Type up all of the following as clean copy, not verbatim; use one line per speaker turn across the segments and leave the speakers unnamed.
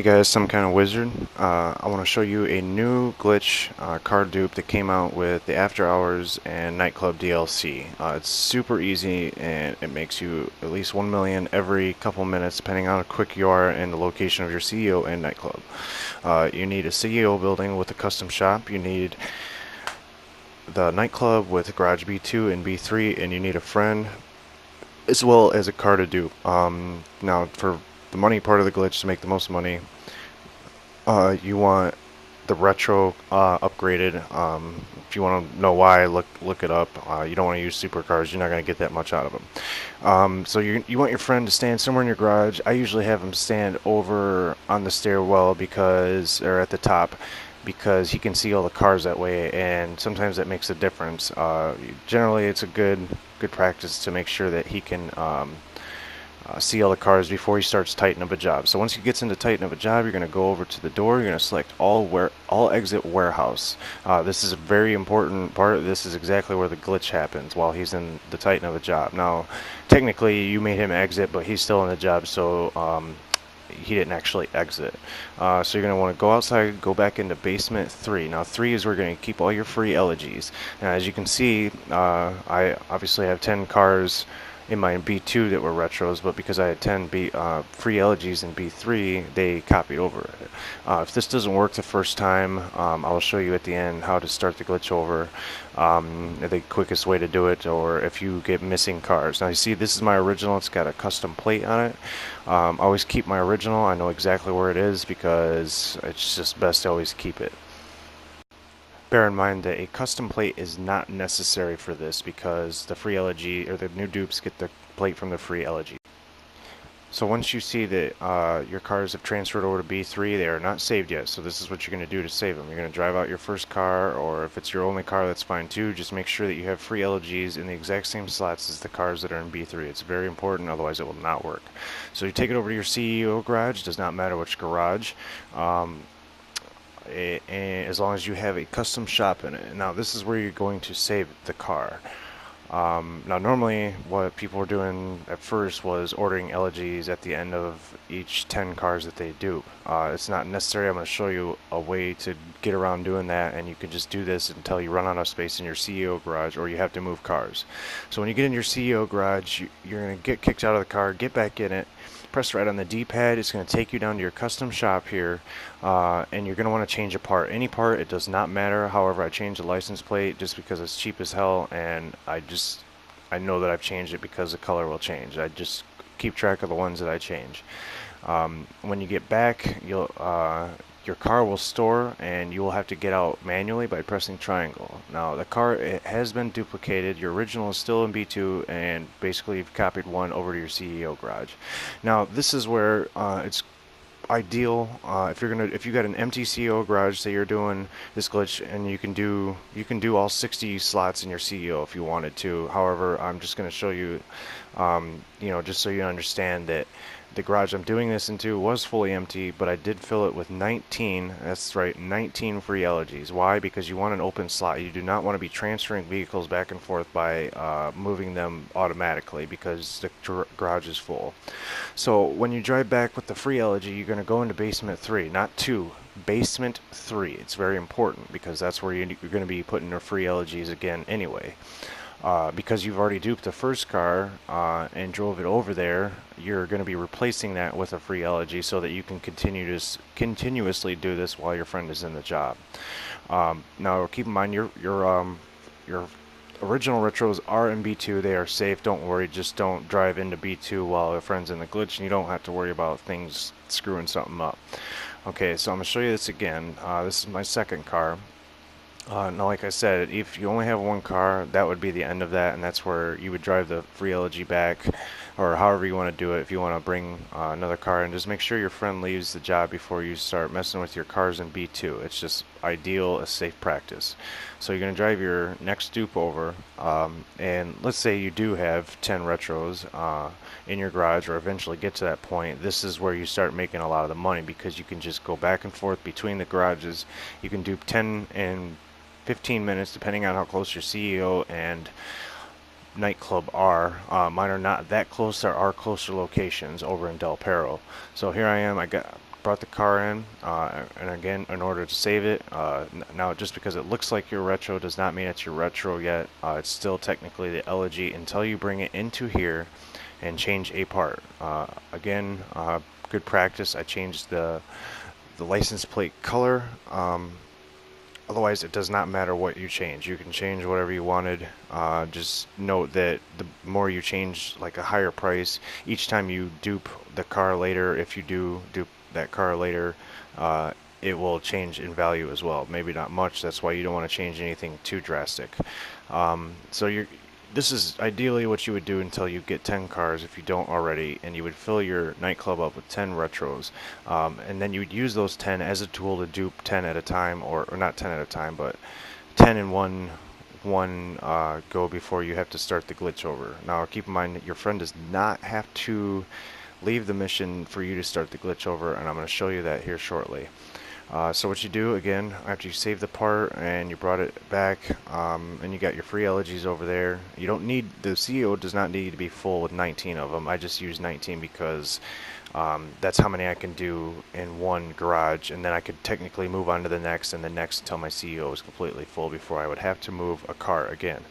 Hey guys, some kind of wizard. I want to show you a new glitch card dupe that came out with the After Hours and Nightclub DLC. It's super easy and it makes you at least 1 million every couple minutes depending on how quick you are and the location of your CEO and nightclub. You need a CEO building with a custom shop. You need the nightclub with garage B2 and B3, and you need a friend as well as a card to dupe. Now for the money part of the glitch, to make the most money, you want the retro upgraded. If you want to know why, look it up. You don't want to use supercars. You're not going to get that much out of them. So you want your friend to stand somewhere in your garage. I usually have him stand over on the stairwell or at the top, because he can see all the cars that way, and sometimes that makes a difference. Generally, it's a good practice to make sure that he can see all the cars before he starts tightening up a job. So once he gets into tighten up a job, you're going to go over to the door. You're going to select all exit warehouse. This is a very important part. This is exactly where the glitch happens while he's in the tighten of a job. Now, technically, you made him exit, but he's still in the job, so he didn't actually exit. So you're going to want to go outside, go back into basement 3. Now 3 is where you're going to keep all your free elegies. Now as you can see, I obviously have 10 cars in my B2 that were retros, but because I had 10 free elegies in B3, they copied over it. If this doesn't work the first time, I'll show you at the end how to start the glitch over, the quickest way to do it, or if you get missing cars. Now you see this is my original. It's got a custom plate on it. I always keep my original. I know exactly where it is because it's just best to always keep it. Bear in mind that a custom plate is not necessary for this because the free elegy, or the new dupes, get the plate from the free elegy. So once you see that your cars have transferred over to B3, they are not saved yet. So this is what you're going to do to save them. You're going to drive out your first car, or if it's your only car, that's fine too. Just make sure that you have free elegies in the exact same slots as the cars that are in B3. It's very important, otherwise it will not work. So you take it over to your CEO garage. Does not matter which garage. And as long as you have a custom shop in it. Now this is where you're going to save the car. Now normally what people were doing at first was ordering elegies at the end of each 10 cars that they dupe. It's not necessary. I'm going to show you a way to get around doing that, and you can just do this until you run out of space in your CEO garage, or you have to move cars. So when you get in your CEO garage, you're going to get kicked out of the car, get back in it, press right on the D-pad. It's going to take you down to your custom shop here, and you're going to want to change a part. Any part, it does not matter. However, I changed the license plate just because it's cheap as hell, and I know that I've changed it because the color will change. I just keep track of the ones that I change. When you get back, your car will store, and you will have to get out manually by pressing triangle. Now the car, it has been duplicated. Your original is still in B2, and basically you've copied one over to your CEO garage. Now this is where it's ideal if you got an empty CEO garage. Say you're doing this glitch, and you can do all 60 slots in your CEO if you wanted to. However, I'm just going to show you, just so you understand that the garage I'm doing this into was fully empty, but I did fill it with 19, that's right, 19 free elegies. Why? Because you want an open slot. You do not want to be transferring vehicles back and forth by moving them automatically, because the garage is full. So when you drive back with the free elegy, you're going to go into basement 3, not 2. Basement 3. It's very important because that's where you're going to be putting your free elegies again anyway. Because you've already duped the first car and drove it over there, you're going to be replacing that with a free elegy so that you can continuously do this while your friend is in the job. Now keep in mind your original retros are in B2. They are safe. Don't worry. Just don't drive into B2 while your friend's in the glitch, and you don't have to worry about things screwing something up. Okay, so I'm going to show you this again. This is my second car. Now, like I said, if you only have one car, that would be the end of that, and that's where you would drive the free elegy back, or however you want to do it. If you want to bring another car, and just make sure your friend leaves the job before you start messing with your cars in B2. It's just ideal, a safe practice. So you're going to drive your next dupe over, and let's say you do have 10 retros in your garage, or eventually get to that point. This is where you start making a lot of the money, because you can just go back and forth between the garages. You can dupe 10 and 15 minutes depending on how close your CEO and nightclub are. Mine are not that close. There are closer locations over in Del Perro. So here I am. I got brought the car in, and again, in order to save it, now just because it looks like your retro does not mean it's your retro yet. It's still technically the elegy until you bring it into here and change a part. Again, good practice. I changed the license plate color. Otherwise, it does not matter what you change. You can change whatever you wanted. Just note that the more you change, like a higher price, each time you dupe the car later, if you do dupe that car later, it will change in value as well. Maybe not much. That's why you don't want to change anything too drastic. So this is ideally what you would do until you get 10 cars if you don't already, and you would fill your nightclub up with 10 retros, and then you would use those 10 as a tool to dupe 10 at a time, or not 10 at a time, but 10 in one go before you have to start the glitch over. Now keep in mind that your friend does not have to leave the mission for you to start the glitch over, and I'm going to show you that here shortly. So what you do, again, after you save the part and you brought it back, and you got your free elegies over there, you don't need, the CEO does not need to be full with 19 of them. I just use 19 because that's how many I can do in one garage, and then I could technically move on to the next and the next until my CEO is completely full before I would have to move a car again.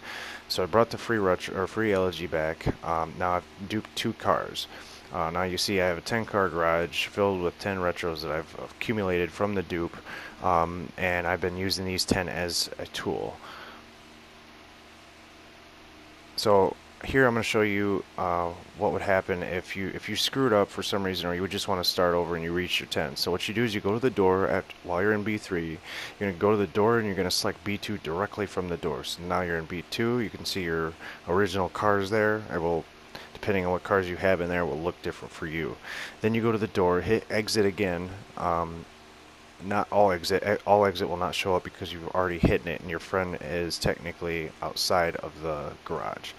So I brought the free retro, or free elegy back. Now I've duped 2 cars. Now you see I have a 10 car garage filled with 10 retros that I've accumulated from the dupe, and I've been using these 10 as a tool. So here I'm going to show you what would happen if you screwed up for some reason, or you would just want to start over and you reach your 10. So what you do is you go to the door while you're in B3. You're going to go to the door and you're going to select B2 directly from the door. So now you're in B2. You can see your original cars there. Depending on what cars you have in there, will look different for you. Then you go to the door, hit exit again. Not all exit. All exit will not show up because you've already hit it, and your friend is technically outside of the garage.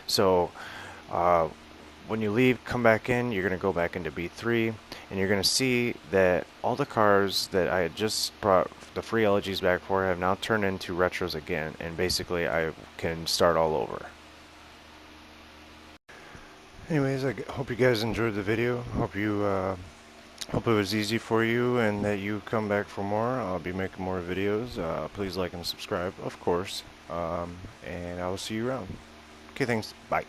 So when you leave, come back in. You're going to go back into B3, and you're going to see that all the cars that I had just brought the free elegies back for have now turned into retros again, and basically I can start all over. Anyways, I hope you guys enjoyed the video. Hope it was easy for you and that you come back for more. I'll be making more videos. Please like and subscribe, of course. And I will see you around. Okay, thanks. Bye.